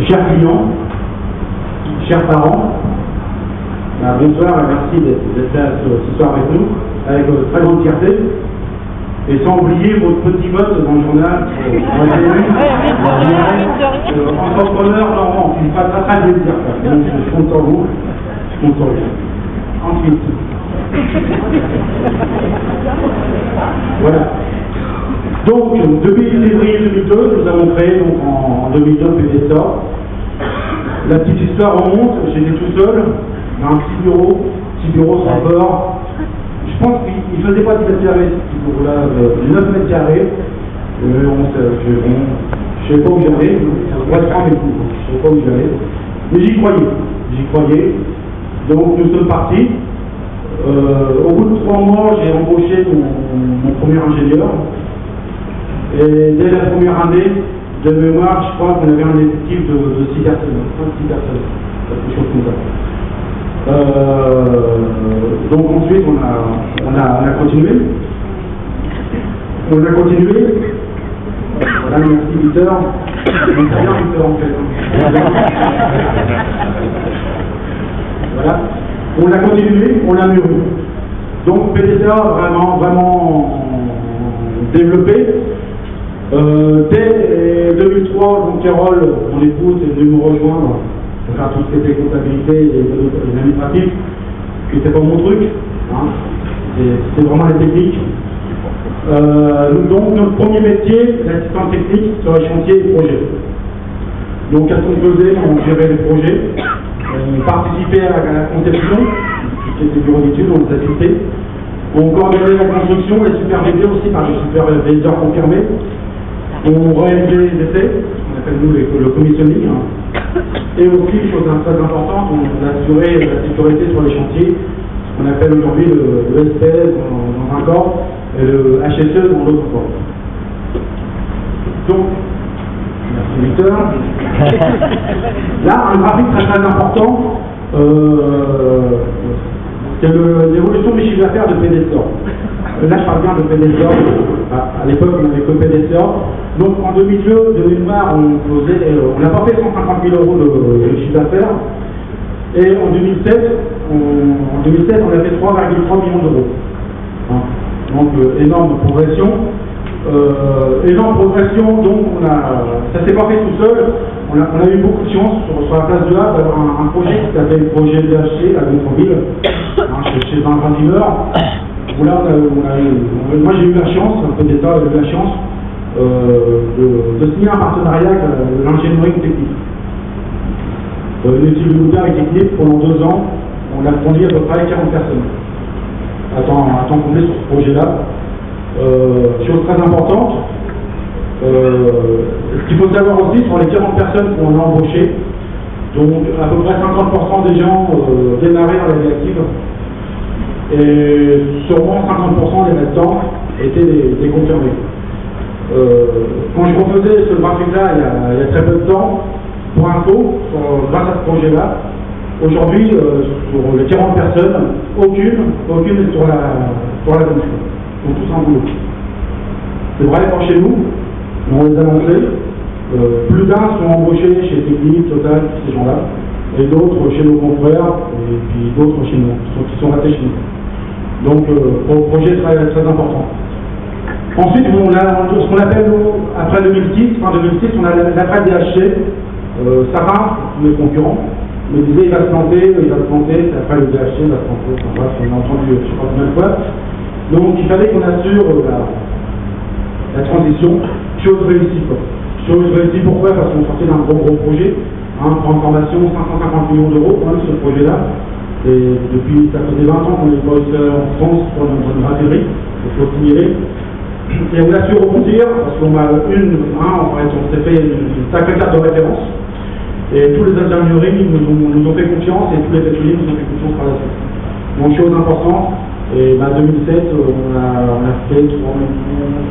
chers clients, chers parents, bonsoir et merci d'être là ce soir avec nous, avec très grande fierté. Et sans oublier votre petit vote dans le journal entrepreneur normand, qui ne pas très plaisir. Donc je compte sur vous, je compte sur vous. Ensuite. Voilà. Donc, depuis février 2002, nous avons créé donc, en 2002 PDSA. La petite histoire remonte, j'étais tout seul, dans un petit bureau sans bord. Je pense qu'il ne faisait pas 10 mètres carrés, ce bureau-là, 9 mètres carrés. Je ne sais pas où j'allais, je ne sais pas où j'allais. Mais j'y croyais. Donc nous sommes partis. Au bout de 3 mois, j'ai embauché mon premier ingénieur. Et dès la première année, de mémoire, je crois qu'on avait un effectif de 6 personnes, quelque chose comme ça. Donc ensuite, on a continué. Voilà, merci Peter. C'est bien Peter en fait. Voilà. On a continué, on a mûri. Donc PDSA vraiment développé. Dès 2003, donc Carole, mon épouse, est venue me rejoindre pour faire tout ce qui était comptabilité et les administratifs, qui n'était pas mon truc. Hein. C'était vraiment les techniques. Donc notre premier métier, l'assistant technique sur les chantiers et projets. Donc qu'est-ce qu'on faisait? On gérait les projets, on participait à la conception, qui était bureau d'études, on les assistait. On coordonnait la construction et supervisait aussi par les superviseurs confirmés. On réalisait les essais, on appelle nous le commissioning. Et aussi, chose très importante, on assurait la sécurité sur les chantiers, ce qu'on appelle aujourd'hui le SPS dans un corps et le HSE dans l'autre corps. Donc, merci Victor. Là, un graphique très important, c'est l'évolution du chiffre d'affaires de PDSA. Là, je parle bien de PDSA. À l'époque, on n'avait que PDSA. Donc, en 2002, de mémoire, on n'a pas fait 150 000 euros de chiffre d'affaires. Et en 2007, on a fait 3,3 millions d'euros. Hein. Donc, énorme progression. Donc ça s'est pas fait tout seul. On a eu beaucoup de chance sur la place de Havre d'avoir un projet qui s'appelle le projet DHC à Gontreville, chez un grand dealer. Là, moi j'ai eu la chance, un peu d'État a eu la chance de signer un partenariat avec l'ingénierie technique. Une étude de moteur et technique pendant 2 ans, on a conduit à peu près 40 personnes. À temps complet sur ce projet-là. Chose très importante, ce qu'il faut savoir aussi sur les 40 personnes qu'on a embauchées, donc à peu près 50% des gens démarraient dans la vie active et sûrement 50% des restants étaient des confirmés. Quand je refaisais ce graphique-là il y a très peu de temps, pour info, grâce à ce projet-là, aujourd'hui sur les 40 personnes, aucune est sur la bonne chose. Ils sont tous en boulot. C'est vrai pour chez nous, on les a lancés. Plus d'un sont embauchés chez Technique, Total, ces gens-là, et d'autres chez nos confrères, et puis d'autres chez nous, qui sont restés chez nous. Donc, projet très, très important. Ensuite, on a ce qu'on appelle, après 2006, fin 2006, on a l'après DHC. Sarah, mes concurrents, me disait il va se planter, c'est après le DHC, il va se planter. Enfin, bref, on a entendu, je ne sais pas combien de fois. Donc, il fallait qu'on assure la transition. Chose réussie, quoi. Chose réussie, pourquoi? Parce qu'on sortait d'un gros projet, transformation, 550 millions d'euros quand même, ce projet-là. Et depuis, ça faisait 20 ans qu'on est en France pour une braderie, il faut signaler. Et on a su rebondir, parce qu'on a on s'est fait une sacrée carte de référence. Et tous les ingénieries nous ont fait confiance, et tous les ateliers nous ont fait confiance par la suite. Donc, chose importante. Et 2007, on a fait 3 millions.